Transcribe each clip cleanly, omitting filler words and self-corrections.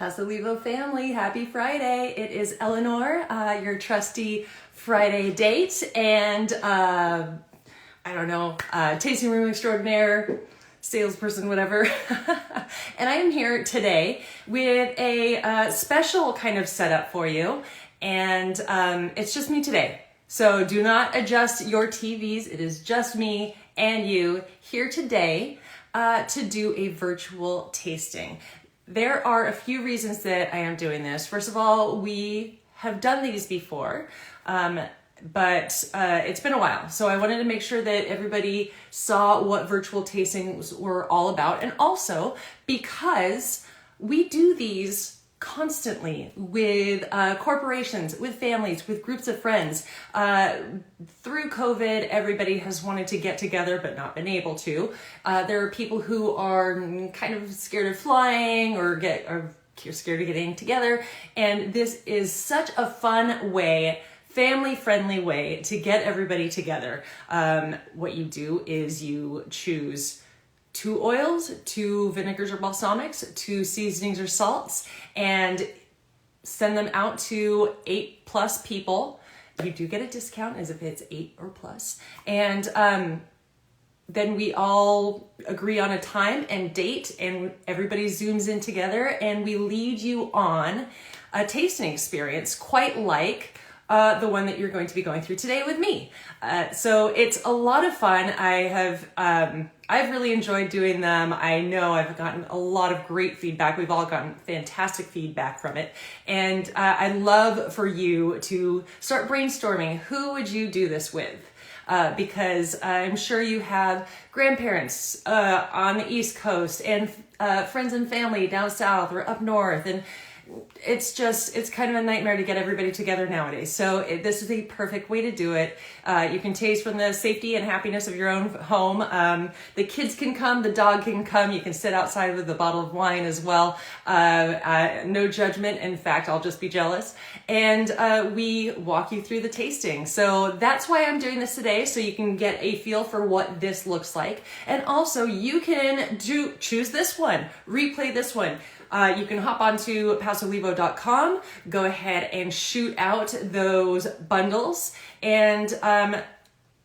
Pasolivo family, happy Friday. It is Eleanor, your trusty Friday date, and tasting room extraordinaire, salesperson, whatever. And I am here today with a special kind of setup for you, and it's just me today. So do not adjust your TVs. It is just me and you here today to do a virtual tasting. There are a few reasons that I am doing this. First of all, we have done these before, but it's been a while. So I wanted to make sure that everybody saw what virtual tastings were all about. And also because we do these constantly with corporations, with families, with groups of friends. Through COVID, everybody has wanted to get together but not been able to. There are people who are kind of scared of flying or are scared of getting together. And this is such a fun way, family-friendly way to get everybody together. What you do is you choose 2 oils, 2 vinegars or balsamics, 2 seasonings or salts, and send them out to 8+ people. You do get a discount as if it's 8 or plus. And then we all agree on a time and date, and everybody zooms in together, and we lead you on a tasting experience quite like the one that you're going to be going through today with me. So it's a lot of fun. I've really enjoyed doing them. I know I've gotten a lot of great feedback. We've all gotten fantastic feedback from it. And I'd love for you to start brainstorming. Who would you do this with? Because I'm sure you have grandparents on the East Coast and friends and family down south or up north, and it's kind of a nightmare to get everybody together nowadays. So this is a perfect way to do it. You can taste from the safety and happiness of your own home. The kids can come, the dog can come. You can sit outside with a bottle of wine as well. No judgment. In fact, I'll just be jealous. And we walk you through the tasting. So that's why I'm doing this today, so you can get a feel for what this looks like. And also you can choose this one, replay this one. You can hop onto Pasolivo.com, go ahead and shoot out those bundles, and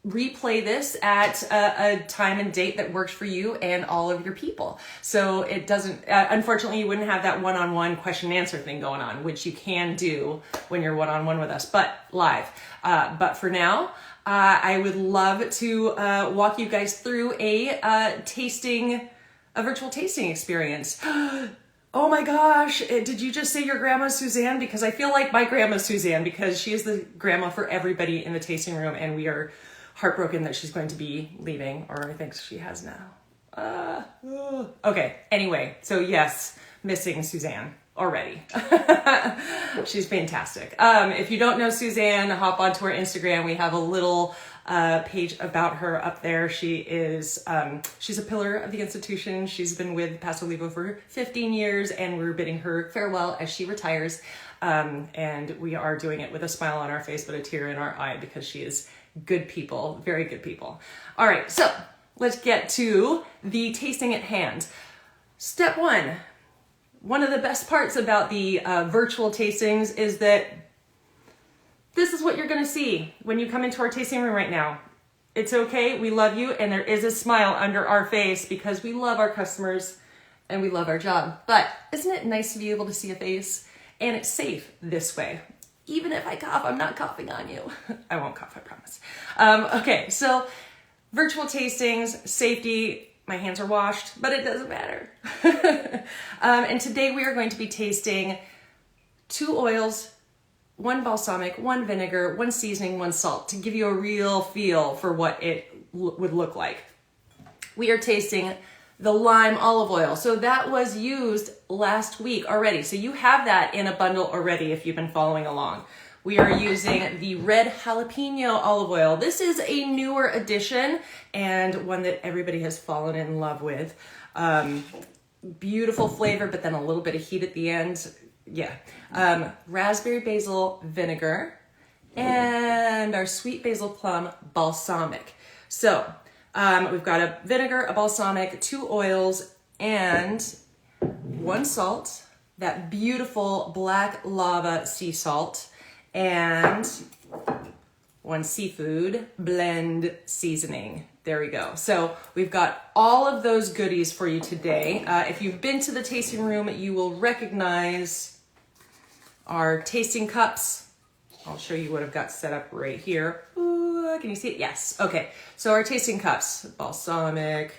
replay this at a time and date that works for you and all of your people. So it doesn't, unfortunately, you wouldn't have that one-on-one question and answer thing going on, which you can do when you're one-on-one with us, but live. But for now, I would love to walk you guys through a virtual tasting experience. Oh my gosh, did you just say your grandma Suzanne? Because I feel like my grandma Suzanne, because she is the grandma for everybody in the tasting room, and we are heartbroken that she's going to be leaving, or I think she has now. Okay, anyway, so yes, missing Suzanne already. She's fantastic. If you don't know Suzanne, hop onto our Instagram. We have a little page about her up there. She's a pillar of the institution. She's been with Pasolivo for 15 years, and we're bidding her farewell as she retires. And we are doing it with a smile on our face, but a tear in our eye, because she is good people, very good people. All right, so let's get to the tasting at hand. Step 1. One of the best parts about the virtual tastings is that this is what you're going to see when you come into our tasting room right now. It's okay. We love you. And there is a smile under our face because we love our customers and we love our job. But isn't it nice to be able to see a face? And it's safe this way. Even if I cough, I'm not coughing on you. I won't cough, I promise. Okay, so virtual tastings, safety. My hands are washed, but it doesn't matter. And today we are going to be tasting 2 oils, 1 balsamic, 1 vinegar, 1 seasoning, 1 salt, to give you a real feel for what it would look like. We are tasting the lime olive oil. So that was used last week already. So you have that in a bundle already if you've been following along. We are using the red jalapeno olive oil. This is a newer addition and one that everybody has fallen in love with. Beautiful flavor, but then a little bit of heat at the end. Yeah. Raspberry basil vinegar and our sweet basil plum balsamic. So we've got a vinegar, a balsamic, 2 oils, and 1 salt, that beautiful black lava sea salt, and 1 seafood blend seasoning. There we go. So we've got all of those goodies for you today. If you've been to the tasting room, you will recognize our tasting cups. I'll show you what I've got set up right here. Ooh, can you see it? Yes. Okay. So our tasting cups, balsamic,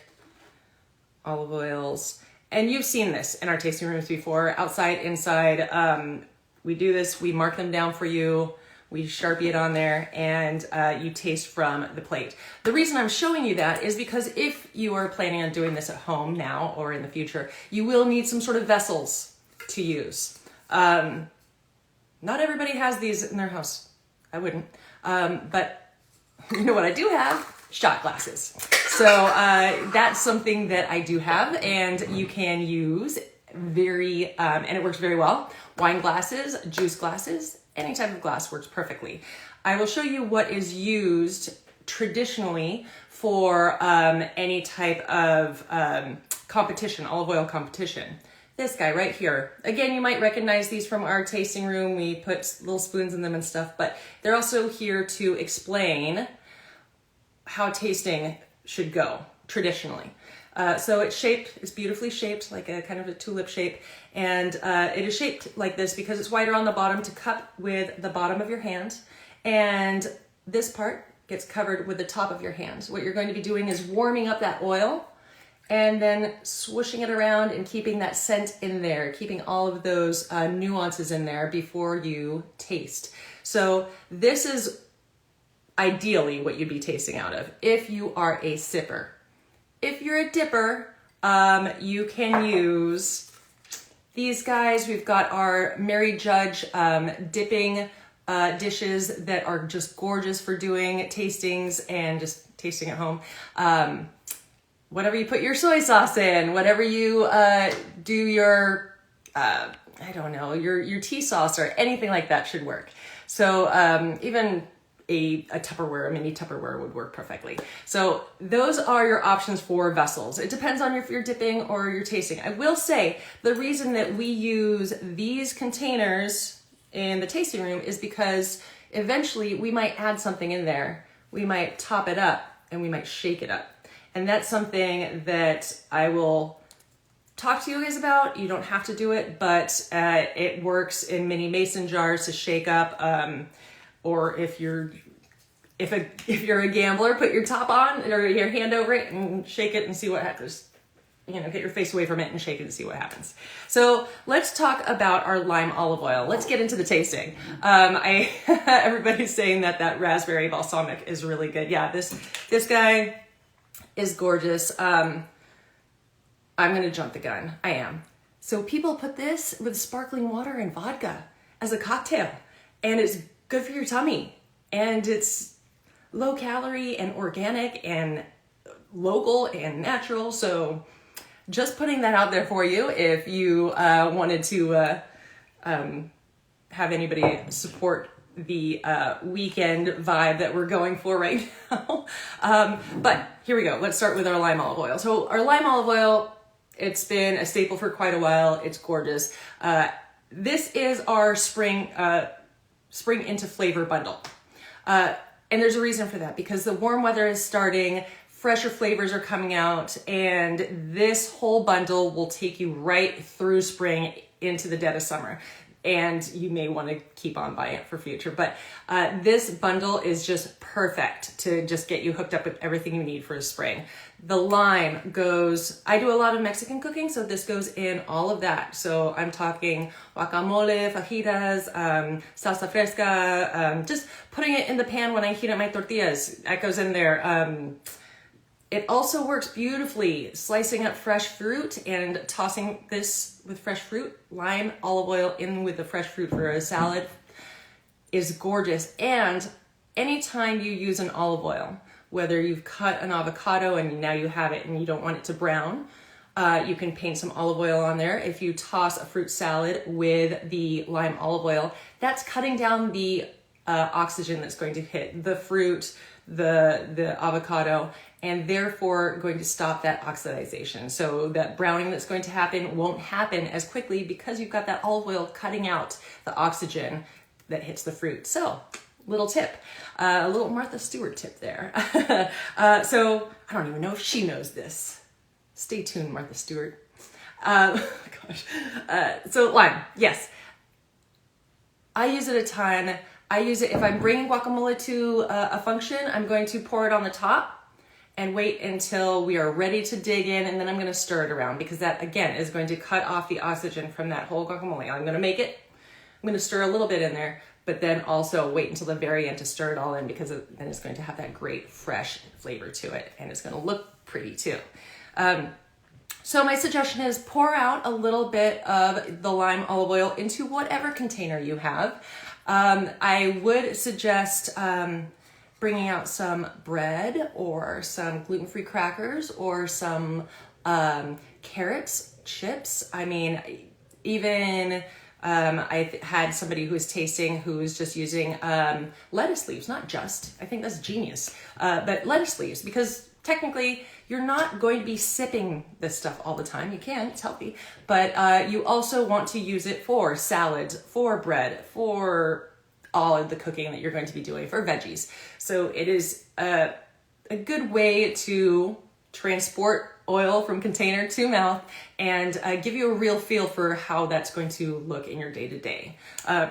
olive oils, and you've seen this in our tasting rooms before, outside, inside. We do this, we mark them down for you, we Sharpie it on there, and you taste from the plate. The reason I'm showing you that is because if you are planning on doing this at home now or in the future, you will need some sort of vessels to use. Not everybody has these in their house. I wouldn't. But you know what I do have? Shot glasses. So that's something that I do have, and you can use and it works very well. Wine glasses, juice glasses, any type of glass works perfectly. I will show you what is used traditionally for any type of competition, olive oil competition. This guy right here. Again, you might recognize these from our tasting room. We put little spoons in them and stuff, but they're also here to explain how tasting should go traditionally. So it's beautifully shaped, like a kind of a tulip shape. And it is shaped like this because it's wider on the bottom to cup with the bottom of your hand. And this part gets covered with the top of your hand. What you're going to be doing is warming up that oil and then swooshing it around and keeping that scent in there, keeping all of those nuances in there before you taste. So this is ideally what you'd be tasting out of if you are a sipper. If you're a dipper, you can use these guys. We've got our Mary Judge dipping dishes that are just gorgeous for doing tastings and just tasting at home. Whatever you put your soy sauce in, whatever you do your, I don't know, your tea sauce or anything like that should work. So even a Tupperware, a mini Tupperware would work perfectly. So those are your options for vessels. It depends on if you're dipping or you're tasting. I will say the reason that we use these containers in the tasting room is because eventually we might add something in there. We might top it up and we might shake it up. And that's something that I will talk to you guys about. You don't have to do it, but it works in mini mason jars to shake up. Or if you're a gambler, put your top on or your hand over it and shake it and see what happens. You know, get your face away from it and shake it and see what happens. So let's talk about our lime olive oil. Let's get into the tasting. Everybody's saying that raspberry balsamic is really good. Yeah, this guy is gorgeous. I'm gonna jump the gun. I am. So people put this with sparkling water and vodka as a cocktail, and it's good for your tummy, and it's low calorie and organic and local and natural. So just putting that out there for you if you wanted to have anybody support the weekend vibe that we're going for right now. But here we go. Let's start with our lime olive oil. So our lime olive oil, it's been a staple for quite a while. It's gorgeous. This is our spring into flavor bundle. And there's a reason for that, because the warm weather is starting, fresher flavors are coming out, and this whole bundle will take you right through spring into the dead of summer. And you may want to keep on buying it for future, but this bundle is just perfect to just get you hooked up with everything you need for spring. The lime goes, I do a lot of Mexican cooking, so this goes in all of that. So I'm talking guacamole, fajitas, salsa fresca, just putting it in the pan when I heat up my tortillas. That goes in there. It also works beautifully slicing up fresh fruit and tossing this with fresh fruit, lime, olive oil in with the fresh fruit for a salad is gorgeous. And anytime you use an olive oil, whether you've cut an avocado and now you have it and you don't want it to brown, you can paint some olive oil on there. If you toss a fruit salad with the lime olive oil, that's cutting down the oxygen that's going to hit the fruit, the avocado, and therefore going to stop that oxidization. So that browning that's going to happen won't happen as quickly because you've got that olive oil cutting out the oxygen that hits the fruit. So little tip, a little Martha Stewart tip there. So I don't even know if she knows this. Stay tuned, Martha Stewart. So lime, yes. I use it a ton. I use it if I'm bringing guacamole to a function. I'm going to pour it on the top and wait until we are ready to dig in, and then I'm going to stir it around, because that again is going to cut off the oxygen from that whole guacamole. I'm going to make it. I'm going to stir a little bit in there, but then also wait until the very end to stir it all in, because then it's going to have that great fresh flavor to it, and it's going to look pretty too. So my suggestion is pour out a little bit of the lime olive oil into whatever container you have. I would suggest bringing out some bread or some gluten-free crackers or some carrots, chips. I mean, even I had somebody who was tasting who was just using lettuce leaves, not just, I think that's genius, but lettuce leaves, because technically you're not going to be sipping this stuff all the time. You can, it's healthy, but you also want to use it for salads, for bread, for all of the cooking that you're going to be doing, for veggies. So it is a good way to transport oil from container to mouth and give you a real feel for how that's going to look in your day-to-day.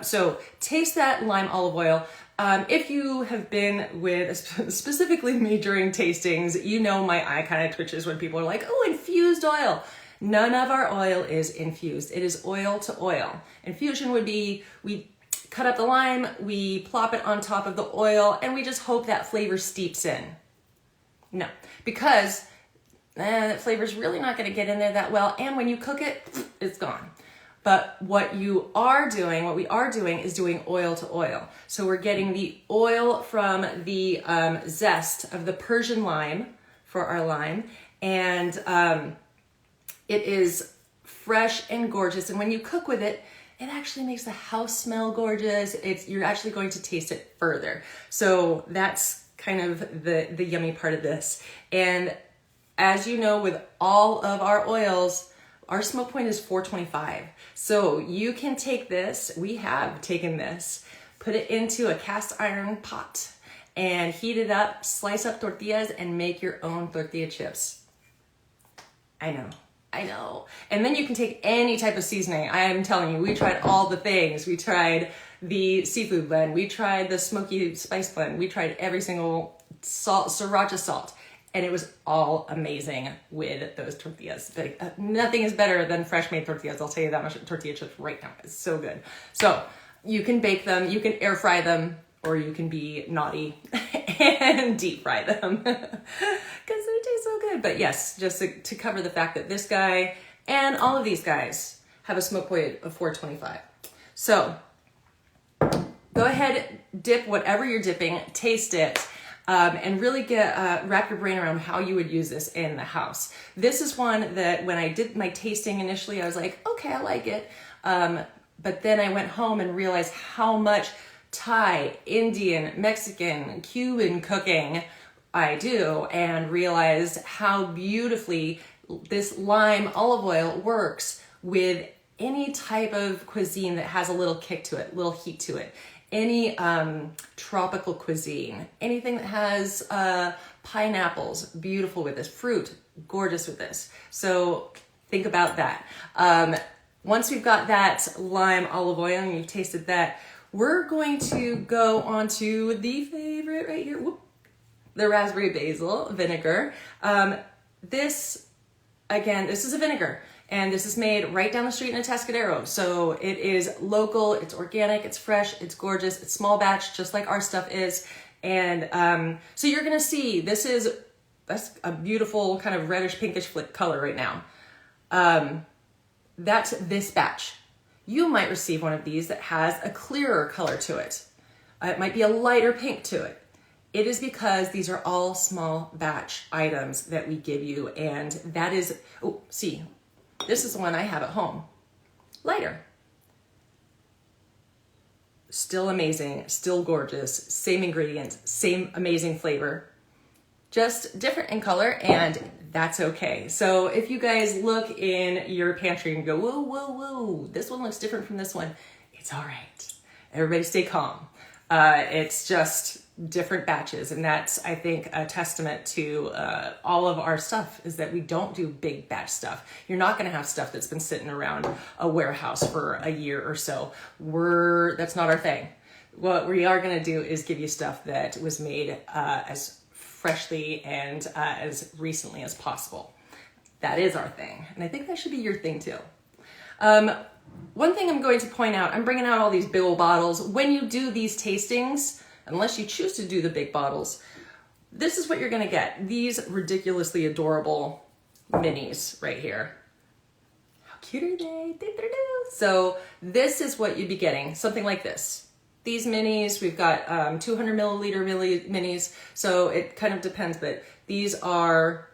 So taste that lime olive oil. If you have been with, specifically me during tastings, you know my eye kind of twitches when people are like, oh, infused oil. None of our oil is infused. It is oil to oil. Infusion would be, we cut up the lime, we plop it on top of the oil, and we just hope that flavor steeps in. No, because that flavor's really not going to get in there that well, and when you cook it, it's gone. But what we are doing is doing oil to oil. So we're getting the oil from the zest of the Persian lime for our lime, and it is fresh and gorgeous. And when you cook with it, it actually makes the house smell gorgeous. You're actually going to taste it further. So that's kind of the yummy part of this. And as you know, with all of our oils, our smoke point is 425. So you can take this, we have taken this, put it into a cast iron pot and heat it up, slice up tortillas, and make your own tortilla chips. I know. And then you can take any type of seasoning. I am telling you, we tried all the things. We tried the seafood blend. We tried the smoky spice blend. We tried every single sriracha salt. And it was all amazing with those tortillas. Nothing is better than fresh made tortillas. I'll tell you that much. Tortilla chips right now. It's so good. So you can bake them, you can air fry them, or you can be naughty and deep fry them, because they taste so good. But yes, just to cover the fact that this guy and all of these guys have a smoke point of 425. So go ahead, dip whatever you're dipping, taste it, and really wrap your brain around how you would use this in the house. This is one that when I did my tasting initially, I was like, okay, I like it. But then I went home and realized how much Thai, Indian, Mexican, Cuban cooking I do, and realized how beautifully this lime olive oil works with any type of cuisine that has a little kick to it, little heat to it. Any tropical cuisine, anything that has pineapples, beautiful with this. Fruit, gorgeous with this. So think about that. Once we've got that lime olive oil and you've tasted that, we're going to go on to the favorite right here, the raspberry basil vinegar. This is a vinegar. And this is made right down the street in Atascadero. So it is local, it's organic, it's fresh, it's gorgeous, it's small batch, just like our stuff is. And so you're gonna see, that's a beautiful kind of reddish pinkish color right now. That's this batch. You might receive one of these that has a clearer color to it. It might be a lighter pink to it. It is because these are all small batch items that we give you. And that is, this is the one I have at home. Lighter. Still amazing, still gorgeous, same ingredients, same amazing flavor, just different in color, and that's okay. So if you guys look in your pantry and go, whoa, whoa, whoa, this one looks different from this one, it's all right. Everybody stay calm. It's just different batches, and that's, I think, a testament to all of our stuff, is that we don't do big batch stuff. You're not going to have stuff that's been sitting around a warehouse for a year or so. That's not our thing. What we are going to do is give you stuff that was made as freshly and as recently as possible. That is our thing, and I think that should be your thing too. One thing I'm going to point out, I'm bringing out all these big old bottles. When you do these tastings, unless you choose to do the big bottles, this is what you're gonna get. These ridiculously adorable minis right here. How cute are they? So this is what you'd be getting, something like this. These minis, we've got 200 milliliter minis, so it kind of depends, but these are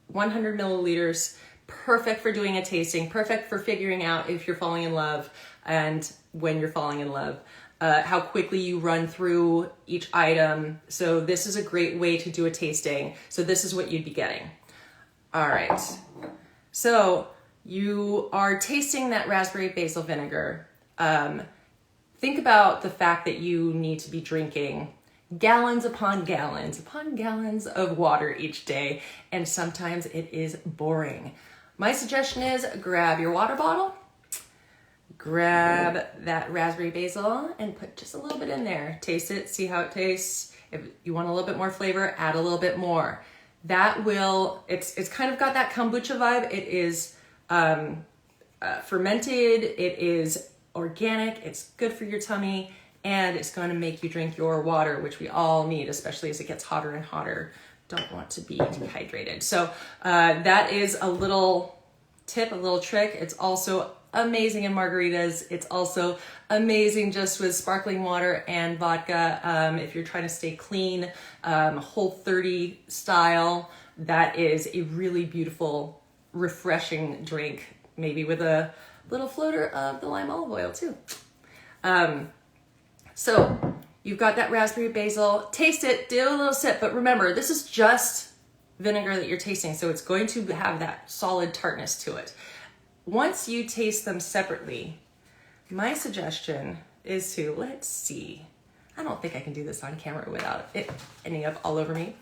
100 milliliters, perfect for doing a tasting, perfect for figuring out if you're falling in love and when you're falling in love. How quickly you run through each item. So this is a great way to do a tasting. So this is what you'd be getting. All right. So you are tasting that raspberry basil vinegar. Think about the fact that you need to be drinking gallons upon gallons of water each day. And sometimes it is boring. My suggestion is grab your water bottle, grab that raspberry basil and put just a little bit in there. Taste it, see how it tastes. If you want a little bit more flavor, add a little bit more. That will, it's kind of got that kombucha vibe. It is fermented, it is organic, it's good for your tummy, and it's going to make you drink your water, which we all need, especially as it gets hotter and hotter. Don't want to be dehydrated. So that is a little tip, a little trick. It's also amazing in margaritas. It's also amazing just with sparkling water and vodka. If you're trying to stay clean, Whole30 style, that is a really beautiful, refreshing drink, maybe with a little floater of the lime olive oil too. So you've got that raspberry basil, taste it, do a little sip, but remember, this is just vinegar that you're tasting, so it's going to have that solid tartness to it. Once you taste them separately, my suggestion is to, let's see, I don't think I can do this on camera without it ending up all over me.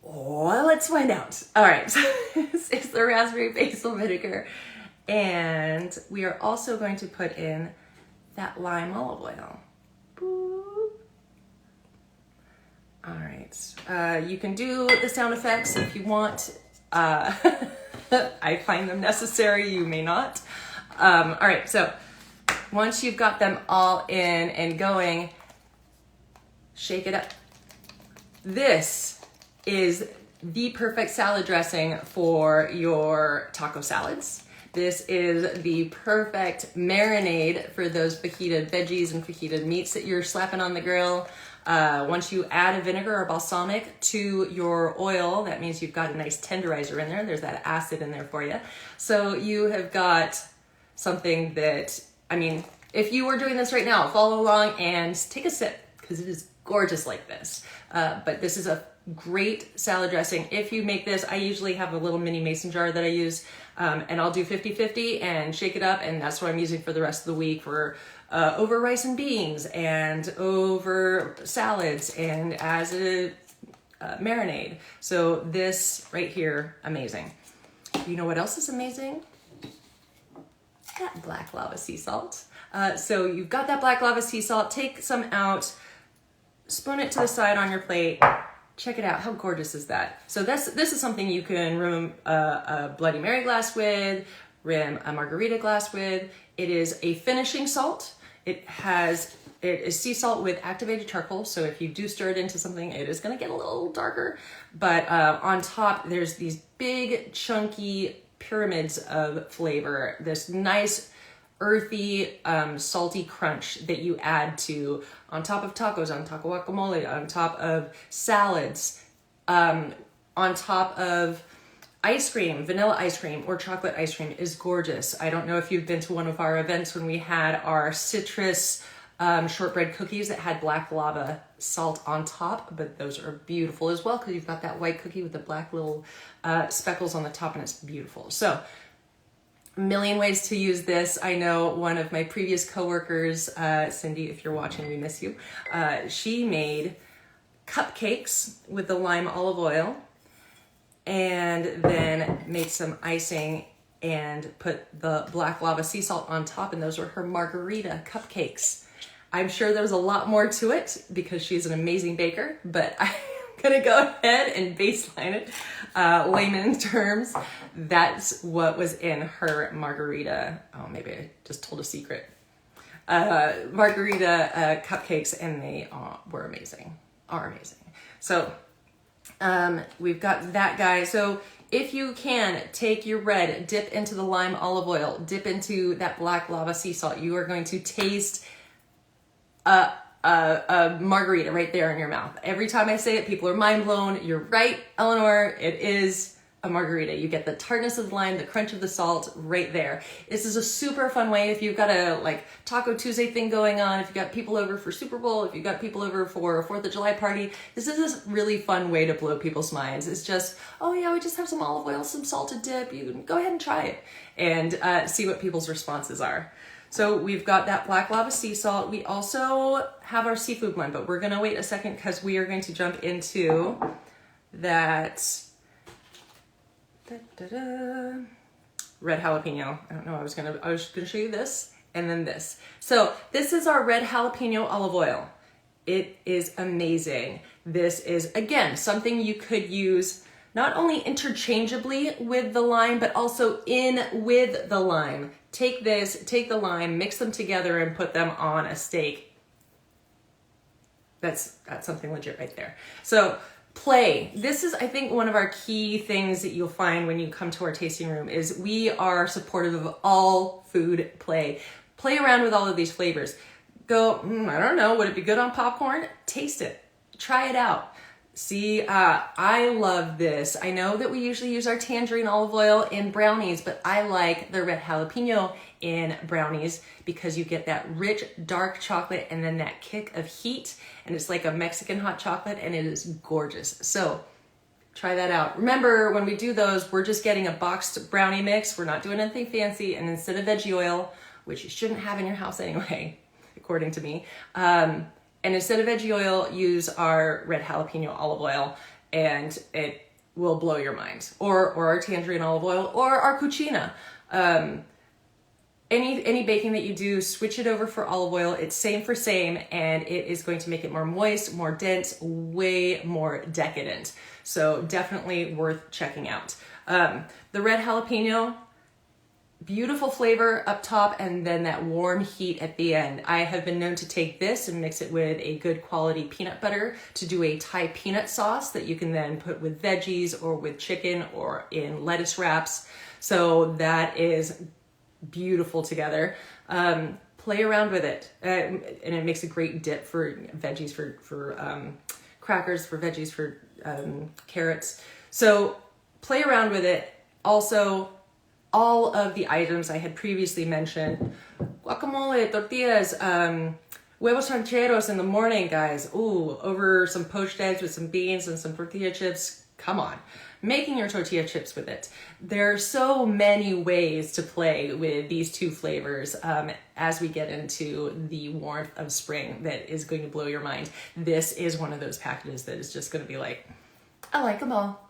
Well, let's find out. All right, so this is the raspberry basil vinegar, and we are also going to put in that lime olive oil. Boop. All right, you can do the sound effects if you want. I find them necessary, you may not. All right, so once you've got them all in and going, shake it up. This is the perfect salad dressing for your taco salads. This is the perfect marinade for those fajita veggies and fajita meats that you're slapping on the grill. Once you add a vinegar or balsamic to your oil, that means you've got a nice tenderizer in there. There's that acid in there for you. So you have got something that, I mean, if you were doing this right now, follow along and take a sip, because it is gorgeous like this. But this is a great salad dressing. If you make this, I usually have a little mini mason jar that I use, and I'll do 50-50 and shake it up, and that's what I'm using for the rest of the week for over rice and beans and over salads and as a marinade. So this right here, amazing. You know what else is amazing? That black lava sea salt. So you've got that black lava sea salt, take some out, spoon it to the side on your plate. Check it out, how gorgeous is that? So this is something you can rim a Bloody Mary glass with, rim a margarita glass with. It is a finishing salt. It is sea salt with activated charcoal, so if you do stir it into something, it is gonna get a little darker. But on top, there's these big, chunky pyramids of flavor, this nice, earthy, salty crunch that you add to on top of tacos, on top of guacamole, on top of salads, on top of ice cream, vanilla ice cream or chocolate ice cream is gorgeous. I don't know if you've been to one of our events when we had our citrus shortbread cookies that had black lava salt on top, but those are beautiful as well because you've got that white cookie with the black little speckles on the top, and it's beautiful. So a million ways to use this. I know one of my previous coworkers, Cindy, if you're watching, we miss you. She made cupcakes with the lime olive oil and then made some icing and put the black lava sea salt on top, and those were her margarita cupcakes. I'm sure there's a lot more to it because she's an amazing baker, but I'm gonna go ahead and baseline it. Layman terms, that's what was in her margarita. Oh, maybe I just told a secret. Margarita cupcakes, and they were amazing, are amazing. So we've got that, guy. So if you can, take your red, dip into the lime olive oil, dip into that black lava sea salt, you are going to taste a margarita right there in your mouth. Every time I say it, people are mind blown. You're right, Eleanor, it is a margarita. You get the tartness of the lime, the crunch of the salt right there. This is a super fun way if you've got a like Taco Tuesday thing going on, if you've got people over for Super Bowl, if you've got people over for a 4th of July party. This is a really fun way to blow people's minds. It's just, oh yeah, we just have some olive oil, some salted dip. You can go ahead and try it and see what people's responses are. So we've got that black lava sea salt. We also have our seafood blend, but we're gonna wait a second because we are going to jump into that red jalapeno. I don't know, I was gonna show you this and then this. So this is our red jalapeno olive oil. It is amazing. This is, again, something you could use not only interchangeably with the lime, but also in with the lime. Take this, take the lime, mix them together and put them on a steak. That's something legit right there. So play. This is, I think, one of our key things that you'll find when you come to our tasting room is we are supportive of all food play. Play around with all of these flavors. Go, I don't know, would it be good on popcorn? Taste it. Try it out. See, I love this. I know that we usually use our tangerine olive oil in brownies, but I like the red jalapeno in brownies because you get that rich, dark chocolate and then that kick of heat, and it's like a Mexican hot chocolate, and it is gorgeous. So try that out. Remember, when we do those, we're just getting a boxed brownie mix. We're not doing anything fancy, and instead of veggie oil, which you shouldn't have in your house anyway, according to me, and instead of veggie oil, use our red jalapeno olive oil, and it will blow your mind. Or our tangerine olive oil, or our cucina. Any baking that you do, switch it over for olive oil. It's same for same, and it is going to make it more moist, more dense, way more decadent. So definitely worth checking out. The red jalapeno, beautiful flavor up top, and then that warm heat at the end. I have been known to take this and mix it with a good quality peanut butter to do a Thai peanut sauce that you can then put with veggies or with chicken or in lettuce wraps. So that is beautiful together. Play around with it, and it makes a great dip for veggies, for crackers, for veggies, for carrots. So play around with it. Also, all of the items I had previously mentioned, guacamole, tortillas, huevos rancheros in the morning, guys. Ooh, over some poached eggs with some beans and some tortilla chips. Come on, making your tortilla chips with it. There are so many ways to play with these two flavors as we get into the warmth of spring that is going to blow your mind. This is one of those packages that is just going to be like, I like them all.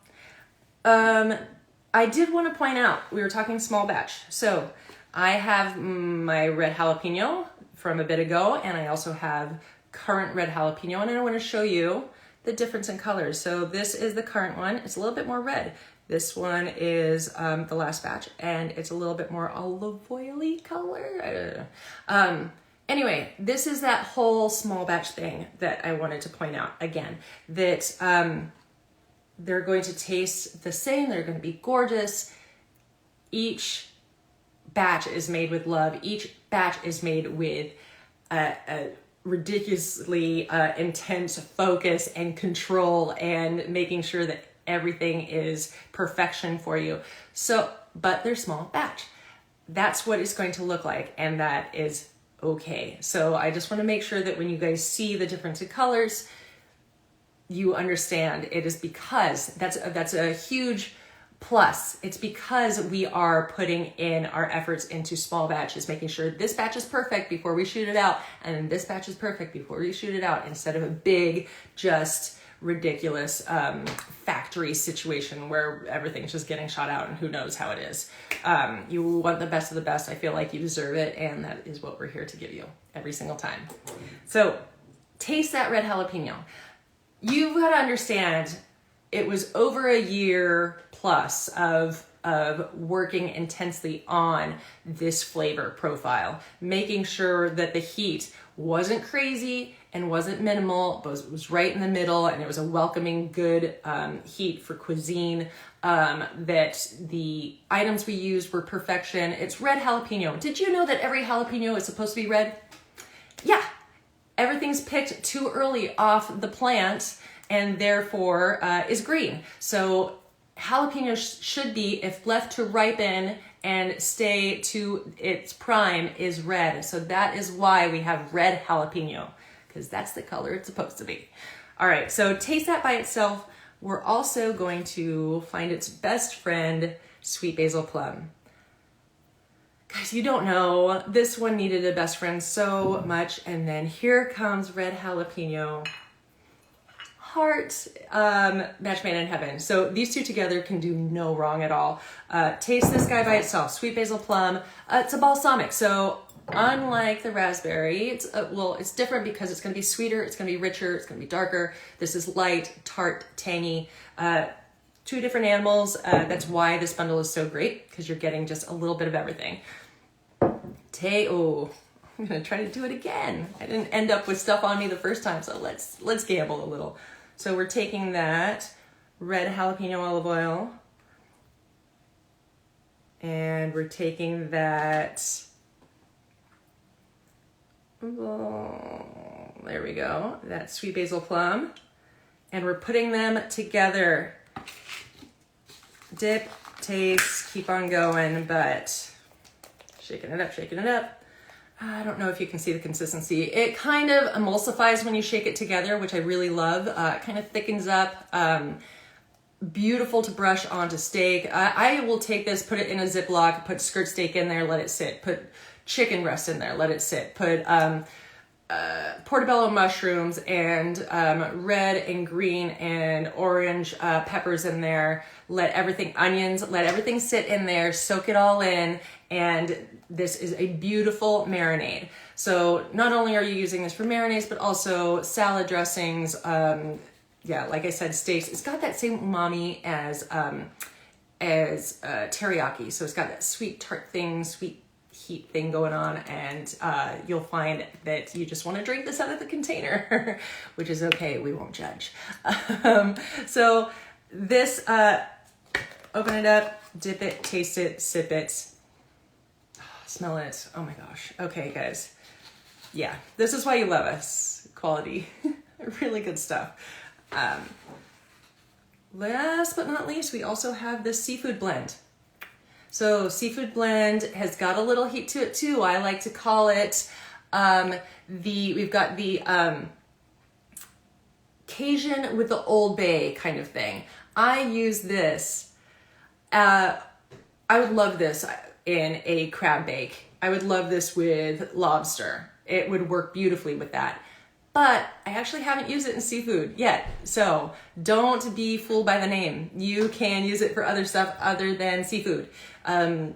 I did want to point out, we were talking small batch. So I have my red jalapeno from a bit ago, and I also have current red jalapeno, and I want to show you the difference in colors. So this is the current one. It's a little bit more red. This one is the last batch, and it's a little bit more olive oily color. I don't know. Anyway, this is that whole small batch thing that I wanted to point out again, that they're going to taste the same. They're going to be gorgeous. Each batch is made with love. Each batch is made with a ridiculously intense focus and control, and making sure that everything is perfection for you. So, but they're small batch. That's what it's going to look like, and that is okay. So I just want to make sure that when you guys see the difference in colors, you understand it is because that's a huge plus. It's because we are putting in our efforts into small batches, making sure this batch is perfect before we shoot it out, and then this batch is perfect before we shoot it out, instead of a big, just ridiculous factory situation where everything's just getting shot out and who knows how it is. You want the best of the best. I feel like you deserve it, and that is what we're here to give you every single time. So taste that red jalapeno. You've got to understand, it was over a year plus of working intensely on this flavor profile, making sure that the heat wasn't crazy and wasn't minimal, but was right in the middle, and it was a welcoming, good heat for cuisine, that the items we used were perfection. It's red jalapeno. Did you know that every jalapeno is supposed to be red? Yeah. Everything's picked too early off the plant and therefore is green. So jalapenos should be, if left to ripen and stay to its prime, is red. So that is why we have red jalapeno, because that's the color it's supposed to be. All right, so taste that by itself. We're also going to find its best friend, sweet basil plum. Guys, you don't know, this one needed a best friend so much, and then here comes red jalapeno. Heart, match made in heaven. So these two together can do no wrong at all. Taste this guy by itself, sweet basil plum. It's a balsamic, so unlike the raspberry, it's different because it's going to be sweeter, it's going to be richer, it's going to be darker. This is light, tart, tangy. Two different animals. That's why this bundle is so great, because you're getting just a little bit of everything. Oh, I'm gonna try to do it again. I didn't end up with stuff on me the first time, so let's gamble a little. So we're taking that red jalapeno olive oil, and we're taking that, there we go, that sweet basil plum, and we're putting them together. Dip, taste, keep on going, but shaking it up, shaking it up. I don't know if you can see the consistency. It kind of emulsifies when you shake it together, which I really love. It kind of thickens up. Beautiful to brush onto steak. I will take this, put it in a Ziploc, put skirt steak in there, let it sit. Put chicken breast in there, let it sit. Put portobello mushrooms and red and green and orange peppers in there. Onions, let everything sit in there, soak it all in, and this is a beautiful marinade. So not only are you using this for marinades, but also salad dressings, like I said, steaks. It's got that same umami as teriyaki. So it's got that sweet tart thing, sweet heat thing going on, and you'll find that you just want to drink this out of the container, which is okay. We won't judge. So this, open it up, dip it, taste it, sip it, smell it. Oh my gosh. Okay, guys. Yeah, this is why you love us. Quality, really good stuff. Last but not least, we also have this seafood blend. So seafood blend has got a little heat to it too. I like to call it, we've got the Cajun with the Old Bay kind of thing. I use this, I would love this in a crab bake. I would love this with lobster. It would work beautifully with that. But I actually haven't used it in seafood yet. So don't be fooled by the name. You can use it for other stuff other than seafood.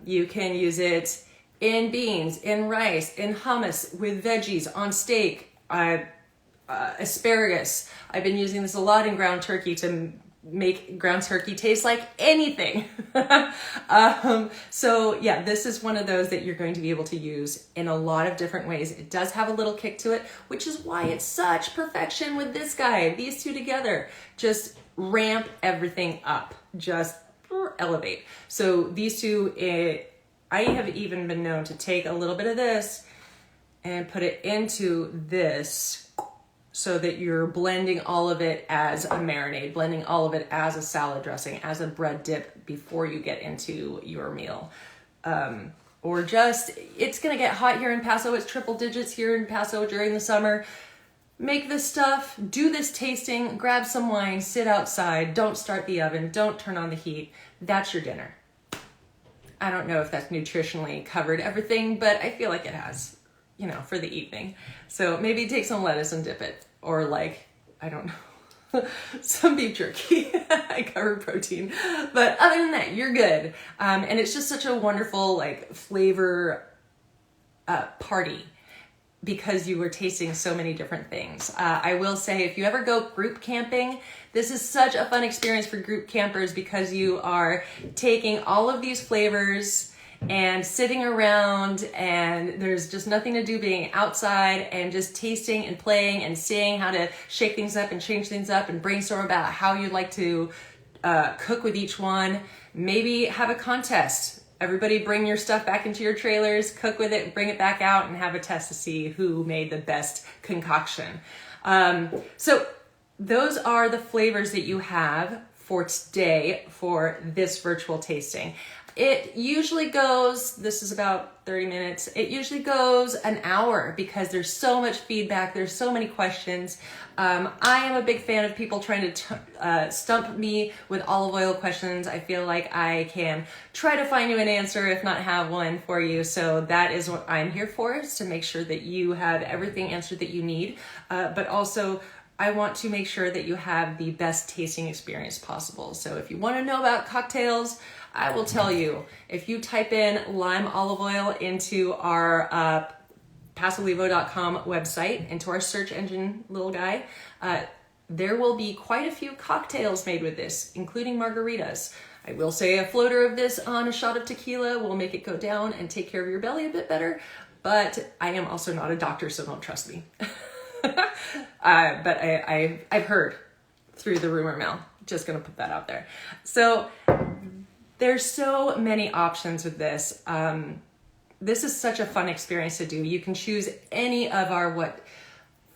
You can use it in beans, in rice, in hummus, with veggies, on steak, asparagus. I've been using this a lot in ground turkey to make ground turkey taste like anything. So yeah, this is one of those that you're going to be able to use in a lot of different ways. It does have a little kick to it, which is why it's such perfection with this guy. These two together just ramp everything up, just elevate. So these two, I have even been known to take a little bit of this and put it into this so that you're blending all of it as a marinade, blending all of it as a salad dressing, as a bread dip before you get into your meal. Or just, it's gonna get hot here in Paso, it's triple digits here in Paso during the summer. Make this stuff, do this tasting, grab some wine, sit outside, don't start the oven, don't turn on the heat. That's your dinner. I don't know if that's nutritionally covered everything, but I feel like it has, you know, for the evening. So maybe take some lettuce and dip it, or like, I don't know, some beef jerky. I covered protein, but other than that, you're good. And it's just such a wonderful like flavor party because you were tasting so many different things. I will say, if you ever go group camping, this is such a fun experience for group campers because you are taking all of these flavors and sitting around, and there's just nothing to do being outside and just tasting and playing and seeing how to shake things up and change things up and brainstorm about how you'd like to cook with each one. Maybe have a contest. Everybody bring your stuff back into your trailers, cook with it, bring it back out, and have a test to see who made the best concoction. So those are the flavors that you have for today for this virtual tasting. It usually goes, this is about 30 minutes, it usually goes an hour because there's so much feedback, there's so many questions. I am a big fan of people trying to stump me with olive oil questions. I feel like I can try to find you an answer, if not have one for you. So that is what I'm here for, is to make sure that you have everything answered that you need. But also, I want to make sure that you have the best tasting experience possible. So if you want to know about cocktails, I will tell you, if you type in lime olive oil into our Pasolivo.com website, into our search engine little guy, there will be quite a few cocktails made with this, including margaritas. I will say a floater of this on a shot of tequila will make it go down and take care of your belly a bit better, but I am also not a doctor, so don't trust me. But I've heard through the rumor mill. Just gonna put that out there. So there's so many options with this. This is such a fun experience to do. You can choose any of our,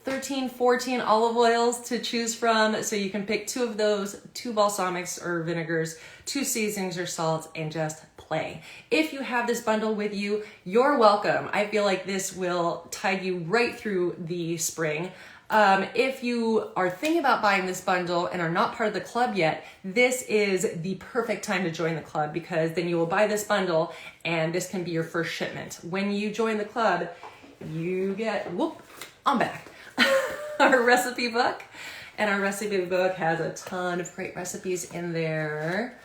13, 14 olive oils to choose from. So you can pick 2 of those, 2 balsamics or vinegars, 2 seasonings or salts, and just play. If you have this bundle with you, you're welcome. I feel like this will tide you right through the spring. If you are thinking about buying this bundle and are not part of the club yet, this is the perfect time to join the club, because then you will buy this bundle and this can be your first shipment. When you join the club, you get, I'm back, our recipe book. And our recipe book has a ton of great recipes in there.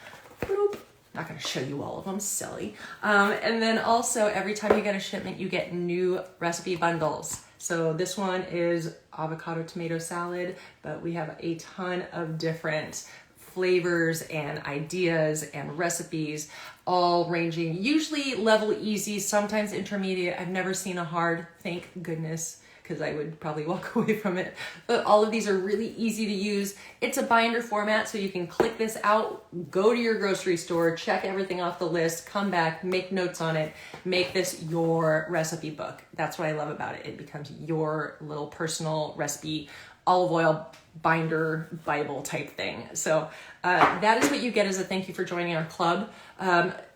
Not gonna show you all of them, silly. And then also every time you get a shipment, you get new recipe bundles. So this one is avocado tomato salad, but we have a ton of different flavors and ideas and recipes, all ranging, usually level easy, sometimes intermediate. I've never seen a hard, thank goodness, because I would probably walk away from it. But all of these are really easy to use. It's a binder format, so you can click this out, go to your grocery store, check everything off the list, come back, make notes on it, make this your recipe book. That's what I love about it. It becomes your little personal recipe, olive oil binder Bible type thing. So that is what you get as a thank you for joining our club.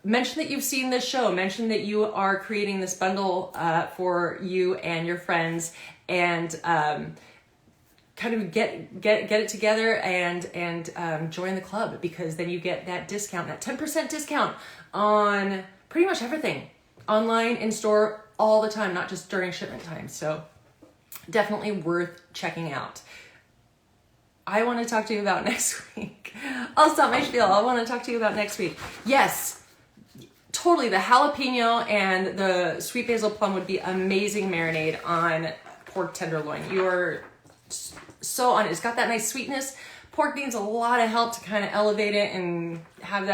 Mention that you've seen this show. Mention that you are creating this bundle for you and your friends, and kind of get it together and join the club, because then you get that discount, that 10% discount on pretty much everything, online, in store, all the time, not just during shipment time. So definitely worth checking out. I want to talk to you about next week. I'll stop my spiel. I want to talk to you about next week. Yes, totally. The jalapeno and the sweet basil plum would be amazing marinade on pork tenderloin. You're so on it. It's got that nice sweetness. Pork needs a lot of help to kind of elevate it and have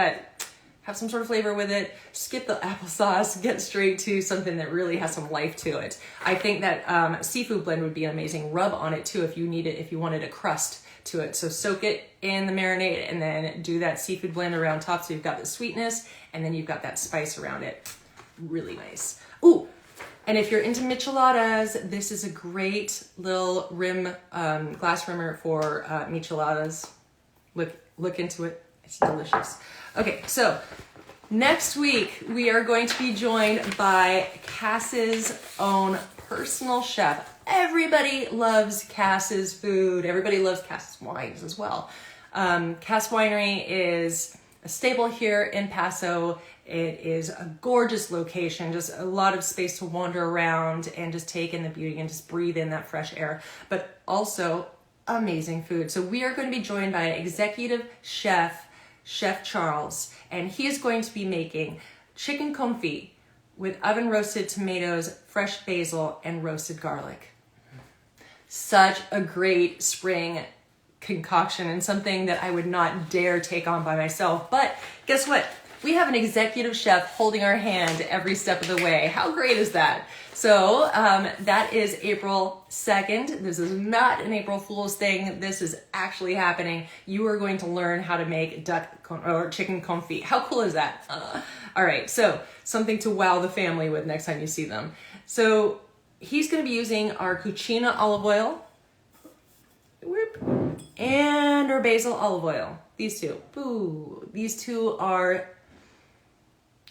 some sort of flavor with it. Skip the applesauce, get straight to something that really has some life to it. I think that seafood blend would be an amazing rub on it too, if you wanted a crust to it. So soak it in the marinade and then do that seafood blend around top, so you've got the sweetness and then you've got that spice around it. Really nice. Ooh, And if you're into micheladas, this is a great little rim, glass rimmer for micheladas. Look into it. It's delicious. Okay, so next week we are going to be joined by Cass's own personal chef. Everybody loves Cass's food. Everybody loves Cass's wines as well. Cass Winery is a staple here in Paso. It is a gorgeous location, just a lot of space to wander around and just take in the beauty and just breathe in that fresh air, but also amazing food. So we are going to be joined by executive chef, Chef Charles, and he is going to be making chicken confit with oven roasted tomatoes, fresh basil, and roasted garlic. Such a great spring concoction and something that I would not dare take on by myself. But guess what? We have an executive chef holding our hand every step of the way. How great is that? So that is April 2nd. This is not an April Fool's thing. This is actually happening. You are going to learn how to make chicken confit. How cool is that? All right, so something to wow the family with next time you see them. So he's going to be using our Cucina olive oil and our Basil olive oil. These two. Ooh, these two are,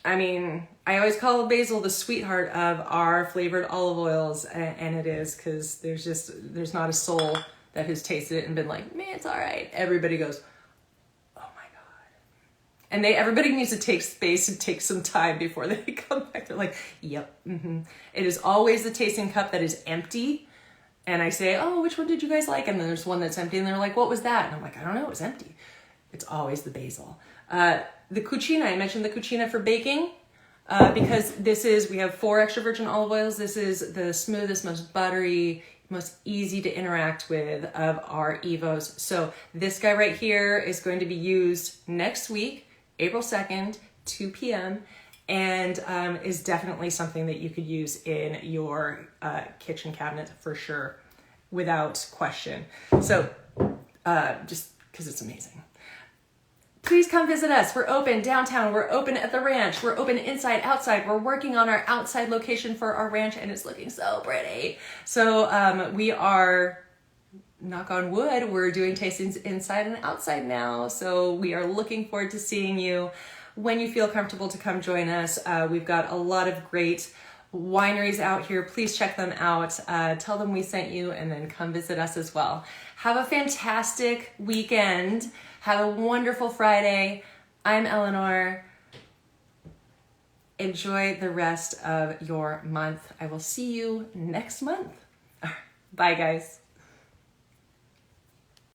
I mean, I always call basil the sweetheart of our flavored olive oils, and it is, because there's not a soul that has tasted it and been like, man, it's all right. Everybody goes, oh my God. And everybody needs to take space and take some time before they come back. They're like, yep. Mm-hmm. It is always the tasting cup that is empty. And I say, oh, which one did you guys like? And then there's one that's empty. And they're like, what was that? And I'm like, I don't know, it was empty. It's always the basil. The Cucina, I mentioned the Cucina for baking because we have 4 extra virgin olive oils. This is the smoothest, most buttery, most easy to interact with of our Evos. So this guy right here is going to be used next week, April 2nd, 2 p.m. and is definitely something that you could use in your kitchen cabinet for sure, without question. So just because it's amazing. Please come visit us. We're open downtown. We're open at the ranch. We're open inside, outside. We're working on our outside location for our ranch, and it's looking so pretty. So we are, knock on wood, we're doing tastings inside and outside now. So we are looking forward to seeing you when you feel comfortable to come join us. We've got a lot of great wineries out here. Please check them out. Tell them we sent you, and then come visit us as well. Have a fantastic weekend. Have a wonderful Friday. I'm Eleanor. Enjoy the rest of your month. I will see you next month. Bye, guys.